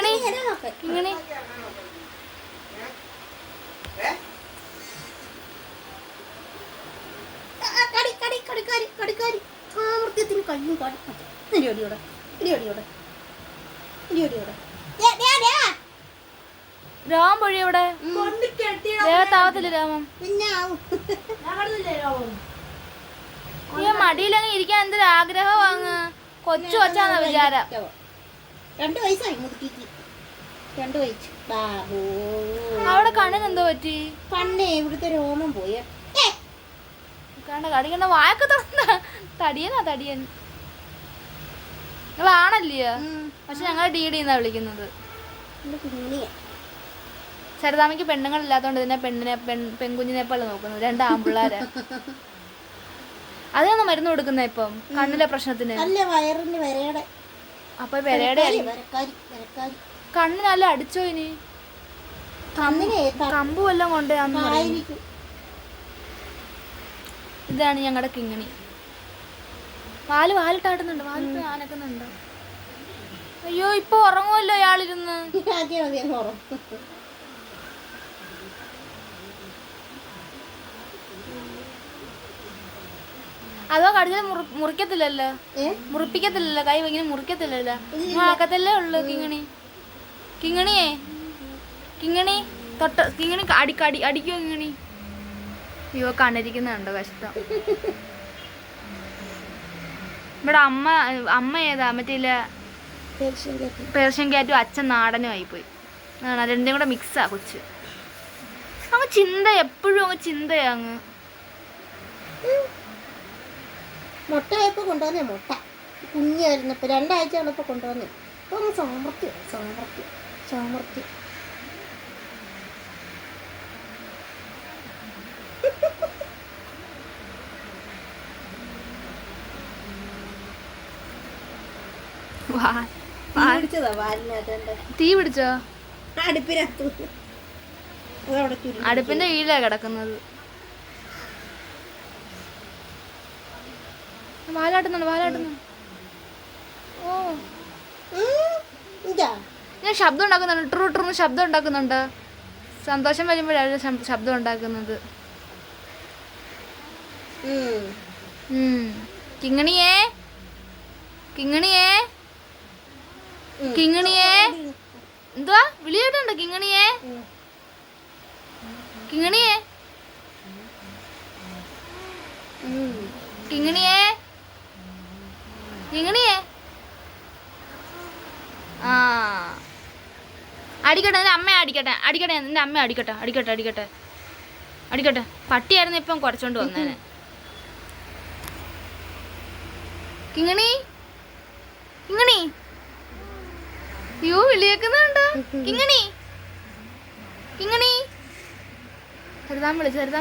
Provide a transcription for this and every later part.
കിങ്ങണി കിങ്ങണി സാമർത്ഥ്യത്തിന് കഴിയും കാടിയോടെ രാമൻ പൊഴി ഇവിടെ ദേഹത്താവത്തില്ല രാമൻ. പിന്നെ ഈ മടിയിലങ്ങ് ഇരിക്കാൻ എന്തൊരു ആഗ്രഹമാങ്ങ്. കൊച്ചു കൊച്ചാന്ന വിചാരം. 2 വയസ്സായി മുതുക്കിക്ക്. 2 വയസ്സ്. ബാബു അവിടെ കണ്ണിന് എന്തോ പറ്റി? കണ്ണേ ഇവിടുത്തെ രോമം പോയ കണ്ട കടിക്കണ്ട വായൊക്കെ തുറന്ന തടിയനാ തടിയൻ. നിങ്ങളാണല്ലയോ? പക്ഷെ ഞങ്ങൾ DD-ന്നാ വിളിക്കുന്നത്. സരിതാമ്മയ്ക്ക് പെണ്ണുങ്ങളില്ലാത്തോണ്ട് ഇതിനെ പെൺകുഞ്ഞിനെ പോലെ നോക്കുന്നത്. 2 ആൺപിള്ളേരാ. അതിനൊന്നും മരുന്ന് കൊടുക്കുന്ന ഇപ്പം കണ്ണിലെ പ്രശ്നത്തിന്. അപ്പൊ വിരയുടെ കണ്ണിന് നല്ല അടിച്ചോ ഇനി? കമ്പ് വല്ലതും കൊണ്ടാന്ന്. ഇതാണ് ഞങ്ങളുടെ കിങ്ങിണി. വാലിട്ടാട്ടുന്നുണ്ട്. വാലിട്ട് ആനക്കുന്നുണ്ട്. അയ്യോ ഇപ്പൊ ഉറങ്ങുമല്ലോ ഇയാളിരുന്ന്. അതോ കടിച്ചാൽ മുറിക്കത്തില്ലല്ലോ, മുറിപ്പിക്കത്തില്ലല്ലോ, കൈ ഇങ്ങനെ മുറിക്കത്തില്ലല്ലോ. ആക്കത്തല്ലേ ഉള്ളു കിങ്ങിണി. കിങ്ങിണിയേ കിങ്ങിണി തൊട്ട് കിങ്ങിണി അടിക്കോ കിങ്ങിണി? അയ്യോ കണ്ണിരിക്കുന്നുണ്ടോ കഷ്ടം. ഇവിടെ അമ്മ ഏതാ മറ്റേ പേർഷ്യൻ ക്യാറ്റും അച്ഛൻ നാടനും ആയിപ്പോയി. ആണ് 2 കൂടെ മിക്സാ കൊച്ച്. അങ്ങ് ചിന്ത എപ്പോഴും അങ്ങ് ചിന്തയാ അങ്ങ്. മുട്ടയപ്പോൾ കൊണ്ടുവന്നേ മുട്ട കുഞ്ഞായിരുന്നപ്പോൾ 2 ആഴ്ച ഉള്ളപ്പോൾ കൊണ്ടുവന്നേ. അപ്പോൾ അങ്ങ് സാമർത്ഥ്യം തീ പിടിച്ചോ? അടുപ്പിന്റെ കീഴിലാ കിടക്കുന്നത്. വാലാട്ടുന്നു. ഓ ഞാൻ ശബ്ദം ഉണ്ടാക്കുന്നുണ്ട്. ട്രൂ ശബ്ദം ഉണ്ടാക്കുന്നുണ്ട്. സന്തോഷം വരുമ്പോഴാണ് ശബ്ദം ഉണ്ടാക്കുന്നത്. കിങ്ങിണിയേ എന്തുവാ വിളി കേട്ടുണ്ടോ? കിങ്ങിണിയേ ആ അടിക്കട്ടെ. നിന്റെ അമ്മ അടിക്കട്ടെ. നിന്റെ അമ്മ അടിക്കട്ടെ. പട്ടിയായിരുന്നു ഇപ്പം കുറച്ചോണ്ട് വന്നേനെ. കിങ്ങിണി യോ വിളിയേക്കുന്നുണ്ട്. കിങ്ങിണി ചെറുതാൻ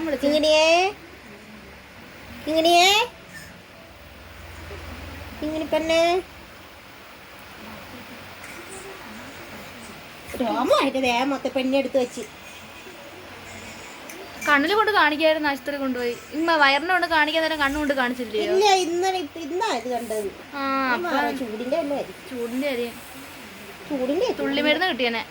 വിളിച്ചു. ഇങ്ങനെ പെണ്ണേ രോമായിട്ട് ദേഹമൊക്കെ പെണ്ണെടുത്ത് വെച്ച് കണ്ണിൽ കൊണ്ട് കാണിക്കായിരുന്നു. ആശുപത്രി കൊണ്ടുപോയി. വയറിനെ കൊണ്ട് കാണിക്കാൻ നേരം കണ്ണുകൊണ്ട് കാണിച്ചില്ലേ? ഇന്നാ ഇത് കണ്ടത്. ചൂടിന്റെ ചൂടിന്റെ തുള്ളി മരുന്ന് കിട്ടിയനെ.